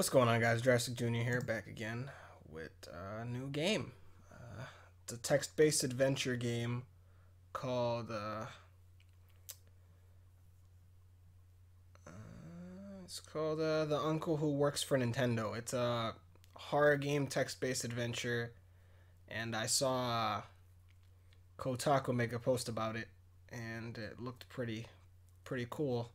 What's going on, guys? Jurassic Jr. here, back again with a new game. It's a text-based adventure game called The Uncle Who Works for Nintendo. It's a horror game, text-based adventure, and I saw Kotaku make a post about it, and it looked pretty cool.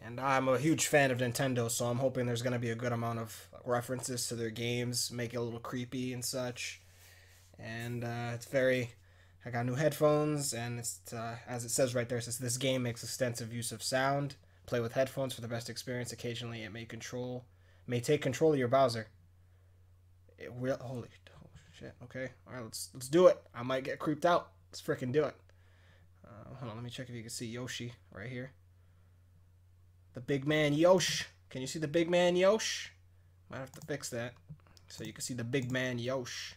And I'm a huge fan of Nintendo, so I'm hoping there's going to be a good amount of references to their games, make it a little creepy and such. And it's very. I got new headphones, and it's as it says right there, it says this game makes extensive use of sound. Play with headphones for the best experience. Occasionally, it may take control of your browser. It will. Holy shit! Okay, all right, let's do it. I might get creeped out. Let's freaking do it. Hold on, let me check if you can see Yoshi right here. The big man Yosh. Can you see the big man Yosh? Might have to fix that so you can see the big man Yosh.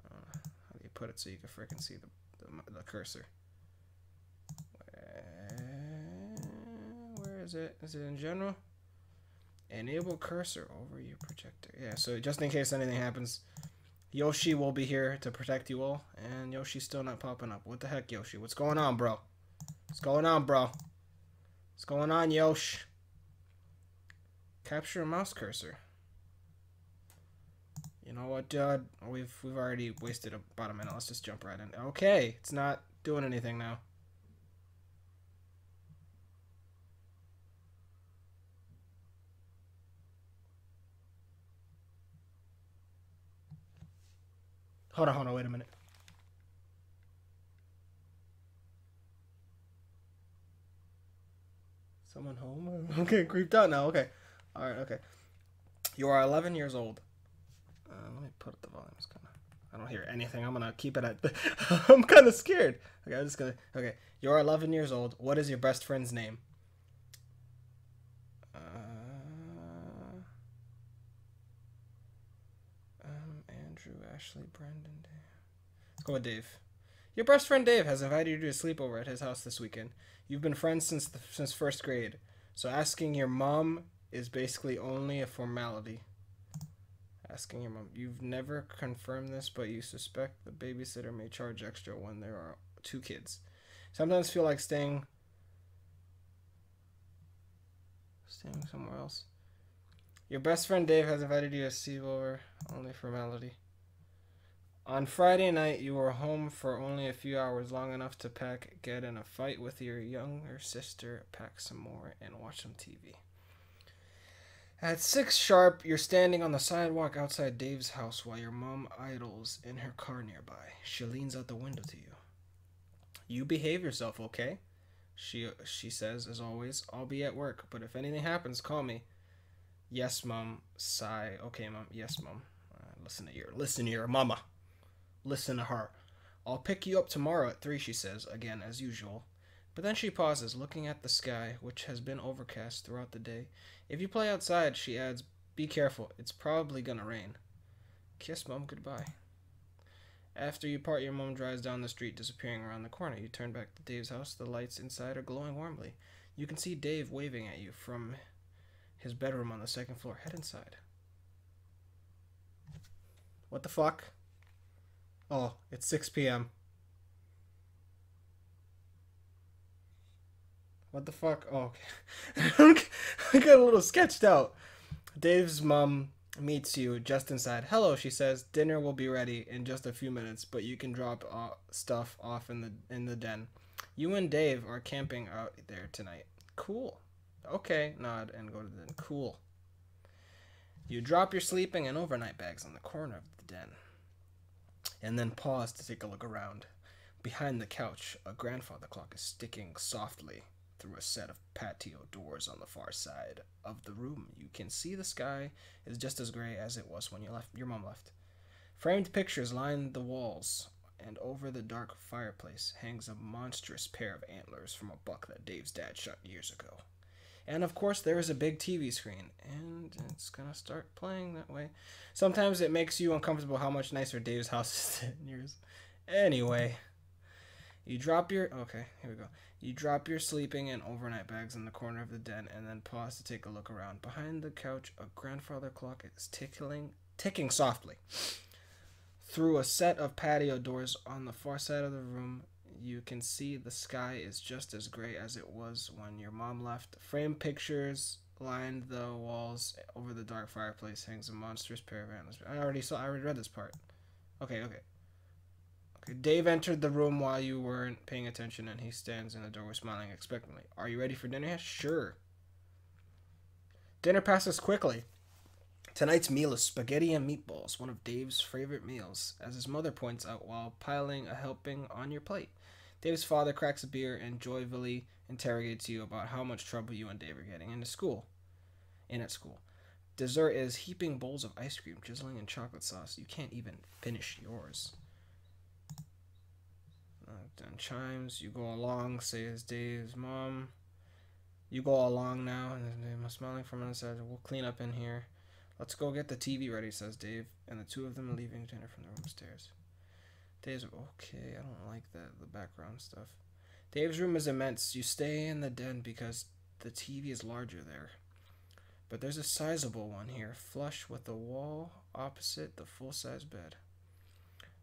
How do you put it so you can freaking see the cursor? Where is it? Is it in general? Enable cursor over your projector. Yeah, so just in case anything happens, Yoshi will be here to protect you all. And Yoshi's still not popping up. What the heck, Yoshi? What's going on, bro? What's going on, bro? What's going on, Yosh? Capture a mouse cursor. You know what, Judd? We've already wasted about a minute. Let's just jump right in. Okay, it's not doing anything now. Hold on, wait a minute. Someone home? Okay, creeped out now. Okay. Alright, okay. You are 11 years old. Let me put up the volume. I don't hear anything. I'm gonna keep it at. I'm kind of scared. Okay, I'm just gonna. Okay, you're 11 years old. What is your best friend's name? Andrew, Ashley, Brendan, Dave. Let's go with Dave. Your best friend Dave has invited you to a sleepover at his house this weekend. You've been friends since first grade, so asking your mom is basically only a formality. Asking your mom. You've never confirmed this, but you suspect the babysitter may charge extra when there are two kids. Sometimes feel like staying somewhere else. Your best friend Dave has invited you to a sleepover, only formality. On Friday night, you were home for only a few hours, long enough to get in a fight with your younger sister, pack some more, and watch some TV. At 6 sharp, you're standing on the sidewalk outside Dave's house while your mom idles in her car nearby. She leans out the window to you. You behave yourself, okay? She says, as always, I'll be at work, but if anything happens, call me. Yes, Mom. Sigh. Okay, Mom. Yes, Mom. Listen to your mama. Listen to her. I'll pick you up tomorrow at 3, she says, again, as usual. But then she pauses, looking at the sky, which has been overcast throughout the day. If you play outside, she adds, be careful. It's probably gonna rain. Kiss Mom goodbye. After you part, your mom drives down the street, disappearing around the corner. You turn back to Dave's house. The lights inside are glowing warmly. You can see Dave waving at you from his bedroom on the 2nd floor. Head inside. What the fuck? Oh, it's 6 p.m. What the fuck? Oh, okay. I got a little sketched out. Dave's mom meets you just inside. Hello, she says. Dinner will be ready in just a few minutes, but you can drop stuff off in the den. You and Dave are camping out there tonight. Cool. Okay, nod and go to the den. Cool. You drop your sleeping and overnight bags on the corner of the den, and then pause to take a look around. Behind the couch, a grandfather clock is ticking softly through a set of patio doors on the far side of the room. You can see the sky is just as gray as it was when your mom left. Framed pictures line the walls, and over the dark fireplace hangs a monstrous pair of antlers from a buck that Dave's dad shot years ago. And of course there is a big TV screen, and it's gonna start playing that way. Sometimes it makes you uncomfortable how much nicer Dave's house is than yours. Anyway, Okay, here we go. You drop your sleeping and overnight bags in the corner of the den and then pause to take a look around. Behind the couch, a grandfather clock is ticking softly. Through a set of patio doors on the far side of the room, you can see the sky is just as gray as it was when your mom left. Framed pictures lined the walls. Over the dark fireplace hangs a monstrous pair of antlers. I already read this part. Okay. Okay, Dave entered the room while you weren't paying attention, and he stands in the doorway smiling expectantly. Are you ready for dinner yet? Sure. Dinner passes quickly. Tonight's meal is spaghetti and meatballs, one of Dave's favorite meals, as his mother points out while piling a helping on your plate. Dave's father cracks a beer and joyfully interrogates you about how much trouble you and Dave are getting at school. Dessert is heaping bowls of ice cream drizzling in chocolate sauce. You can't even finish yours. Then chimes. You go along, says Dave's mom. You go along now, and Dave smiling from inside. We'll clean up in here. Let's go get the TV ready, says Dave, and the two of them are leaving dinner from the room stairs. Dave's okay. I don't like the background stuff. Dave's room is immense. You stay in the den because the TV is larger there. But there's a sizable one here, flush with the wall opposite the full-size bed.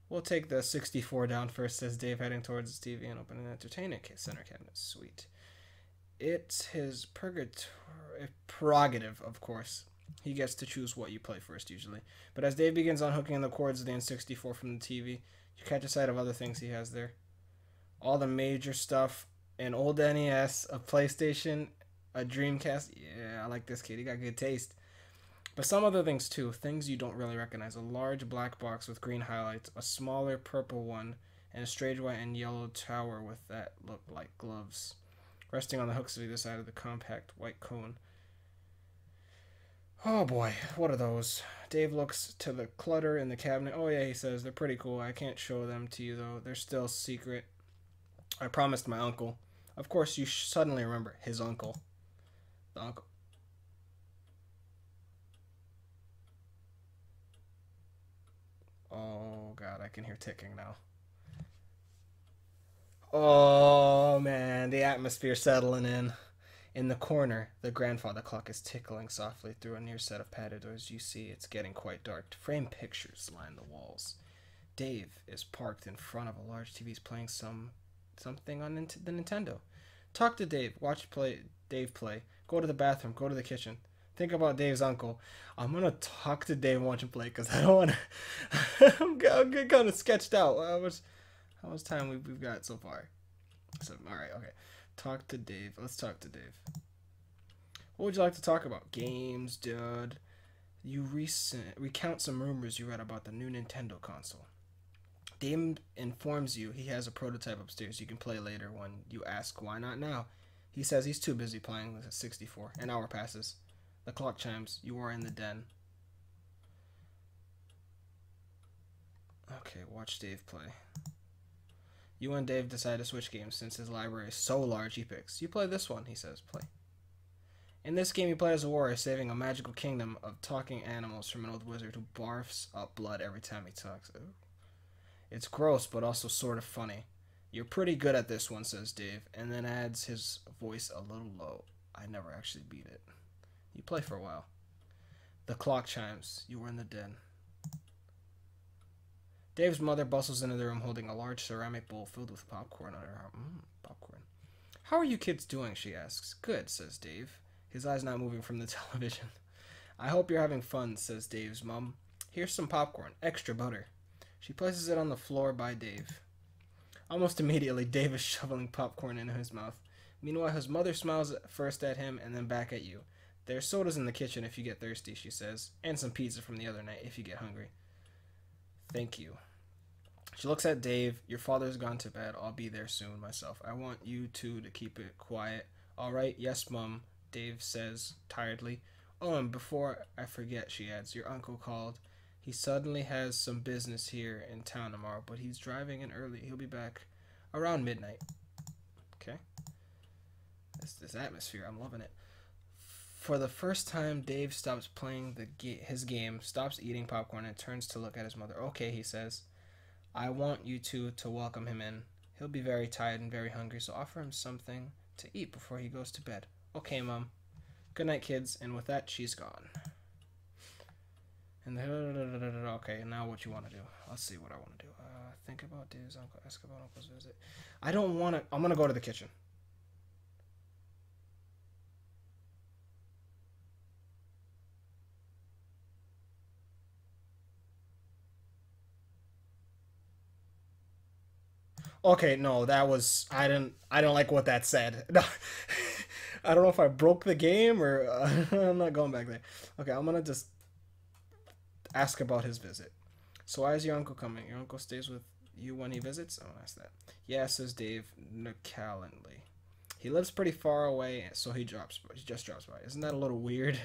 We'll take the 64 down first, says Dave, heading towards his TV and opening an entertainment center cabinet. Sweet. It's his prerogative, of course. He gets to choose what you play first, usually. But as Dave begins unhooking the cords of the N64 from the TV, you catch a sight of other things he has there. All the major stuff, an old NES, a PlayStation, a Dreamcast. Yeah, I like this kid. He got good taste. But some other things too, things you don't really recognize. A large black box with green highlights, a smaller purple one, and a strange white and yellow tower with that look like gloves, resting on the hooks of either side of the compact white cone. Oh boy, what are those? Dave looks to the clutter in the cabinet. Oh yeah, he says, they're pretty cool. I can't show them to you though. They're still secret. I promised my uncle. Of course, you suddenly remember his uncle. The uncle. Oh god, I can hear ticking now. Oh man, the atmosphere settling in. In the corner, the grandfather clock is tickling softly through a near set of padded doors. You see it's getting quite dark. Framed pictures line the walls. Dave is parked in front of a large TV playing something on the Nintendo. Talk to Dave. Watch Dave play. Go to the bathroom. Go to the kitchen. Think about Dave's uncle. I'm gonna talk to Dave and watch him play because I don't want to. I'm kind of sketched out. How much time we've got so far? So all right, okay. Talk to Dave. Let's talk to Dave. What would you like to talk about? Games, dude. You recount some rumors you read about the new Nintendo console. Dave informs you he has a prototype upstairs you can play later. When you ask why not now, he says he's too busy playing the 64. An hour passes. The clock chimes. You are in the den. Okay, watch Dave play. You and Dave decide to switch games since his library is so large. He picks. You play this one, he says. Play. In this game, you play as a warrior saving a magical kingdom of talking animals from an old wizard who barfs up blood every time he talks. Ooh. It's gross, but also sort of funny. You're pretty good at this one, says Dave, and then adds his voice a little low. I never actually beat it. You play for a while. The clock chimes. You are in the den. Dave's mother bustles into the room holding a large ceramic bowl filled with popcorn on her arm. Popcorn. How are you kids doing, she asks. Good, says Dave, his eyes not moving from the television. I hope you're having fun, says Dave's mom. Here's some popcorn, extra butter. She places it on the floor by Dave. Almost immediately, Dave is shoveling popcorn into his mouth. Meanwhile, his mother smiles first at him and then back at you. There's sodas in the kitchen if you get thirsty, she says, and some pizza from the other night if you get hungry. Thank you. She looks at Dave. Your father's gone to bed. I'll be there soon myself. I want you two to keep it quiet. All right? Yes, Mum, Dave says tiredly. Oh, and before I forget, she adds, your uncle called. He suddenly has some business here in town tomorrow, but he's driving in early. He'll be back around midnight. Okay. This atmosphere, I'm loving it. For the first time, Dave stops playing his game, stops eating popcorn, and turns to look at his mother. Okay, he says. I want you two to welcome him in. He'll be very tired and very hungry, so offer him something to eat before he goes to bed. Okay, Mom. Good night, kids. And with that, she's gone. And okay, now what you want to do? Let's see what I want to do. Think about Dave's uncle. Ask about uncle's visit. I don't want to. I'm gonna go to the kitchen. Okay, no, that was I don't like what that said. No, I don't know if I broke the game or I'm not going back there. Okay, I'm gonna just ask about his visit. So why is your uncle coming? Your uncle stays with you when he visits? I'm gonna ask that. Yeah, says Dave nonchalantly. He lives pretty far away, so he just drops by. Isn't that a little weird?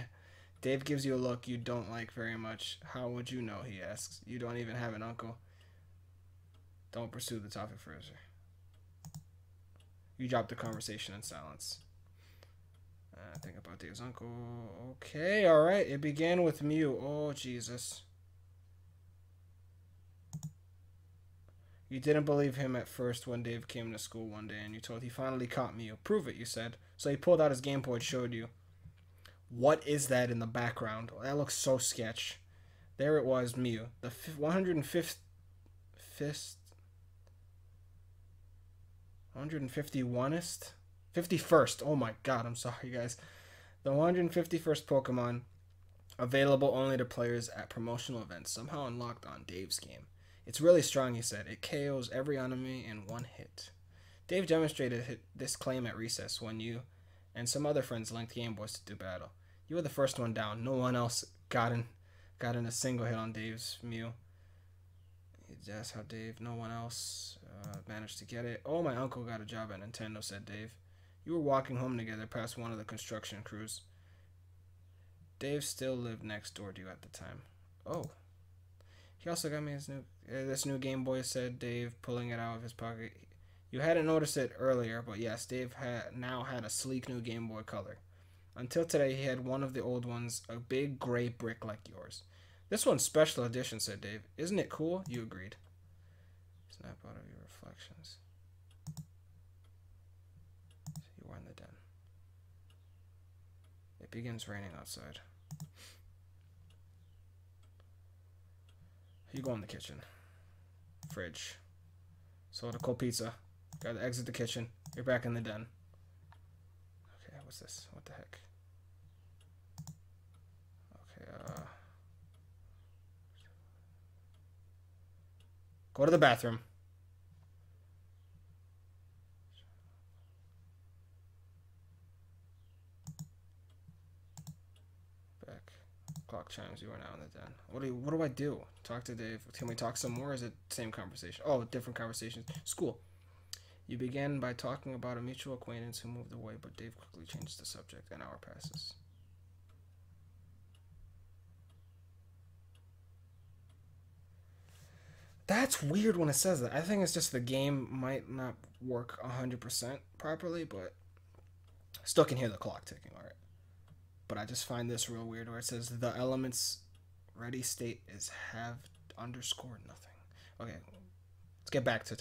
Dave gives you a look you don't like very much. How would you know? He asks. You don't even have an uncle. Don't pursue the topic further. You drop the conversation in silence. Think about Dave's uncle. Okay, alright. It began with Mew. Oh, Jesus. You didn't believe him at first when Dave came to school one day and you told he finally caught Mew. Prove it, you said. So he pulled out his Game Boy and showed you. What is that in the background? That looks so sketch. There it was, Mew. The 105th... 151st? 51st. Oh my god, I'm sorry, guys. The 151st Pokemon available only to players at promotional events, somehow unlocked on Dave's game. It's really strong, he said. It KOs every enemy in one hit. Dave demonstrated this claim at recess when you and some other friends linked Game Boys to do battle. You were the first one down. No one else got in a single hit on Dave's Mew. That's how Dave. No one else managed to get it. Oh, my uncle got a job at Nintendo, said Dave. You were walking home together past one of the construction crews. Dave still lived next door to you at the time. Oh. He also got me this new Game Boy, said Dave, pulling it out of his pocket. You hadn't noticed it earlier, but yes, Dave now had a sleek new Game Boy Color. Until today, he had one of the old ones, a big gray brick like yours. This one's special edition, said Dave. Isn't it cool? You agreed. Snap out of your reflections. You are in the den. It begins raining outside. You go in the kitchen. Fridge. Sold a cold pizza. Gotta exit the kitchen. You're back in the den. Okay, what's this? What the heck? Okay, go to the bathroom. Back. Clock chimes. You are now in the den. What do I do? Talk to Dave. Can we talk some more? Or is it the same conversation? Oh, different conversations. School. You began by talking about a mutual acquaintance who moved away, but Dave quickly changed the subject. An hour passes. That's weird when it says that. I think it's just the game might not work 100% properly, but still can hear the clock ticking, alright. But I just find this real weird where it says the elements ready state is have underscore nothing. Okay, let's get back to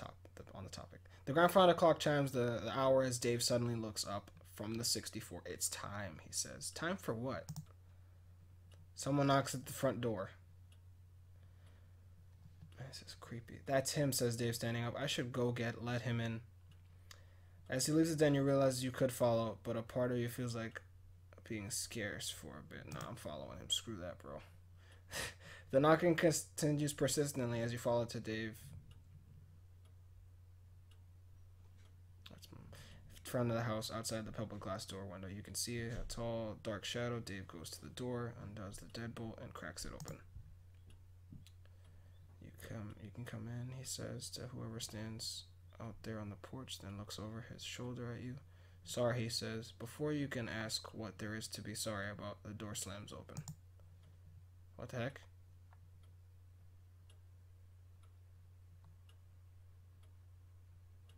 on the topic. The grandfather clock chimes the hour as Dave suddenly looks up from the 64. It's time, he says. Time for what? Someone knocks at the front door. This is creepy. That's him, says Dave, standing up. I should go let him in. As he leaves the den, you realize you could follow, but a part of you feels like being scarce for a bit. Nah, I'm following him. Screw that, bro. The knocking continues persistently as you follow to Dave. That's front of the house, outside the public glass door window. You can see a tall, dark shadow. Dave goes to the door, undoes the deadbolt, and cracks it open. You can come in, he says to whoever stands out there on the porch, then looks over his shoulder at you. Sorry, he says. Before you can ask what there is to be sorry about, the door slams open. What the heck?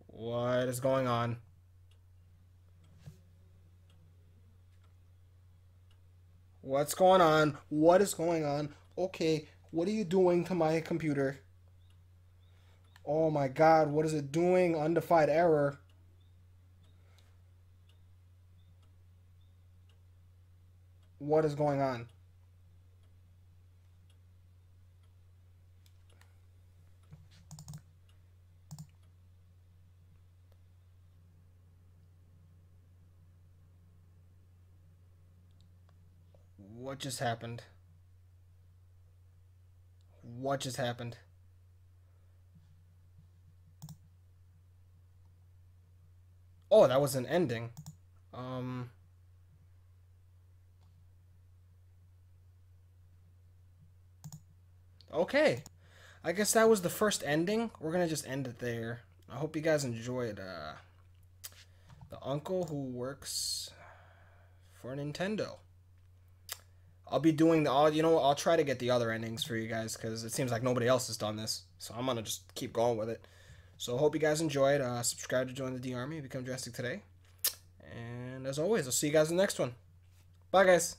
What is going on? What's going on? What is going on? Okay, what are you doing to my computer? Oh my god, what is it doing? Undefined error. What is going on? What just happened? What just happened? Oh, that was an ending. Um, okay. I guess that was the first ending. We're gonna just end it there. I hope you guys enjoyed the uncle who works for Nintendo. I'll be doing the all. You know what? I'll try to get the other endings for you guys because it seems like nobody else has done this. So I'm gonna just keep going with it. So hope you guys enjoyed. Subscribe to join the D Army. Become drastic today. And as always, I'll see you guys in the next one. Bye, guys.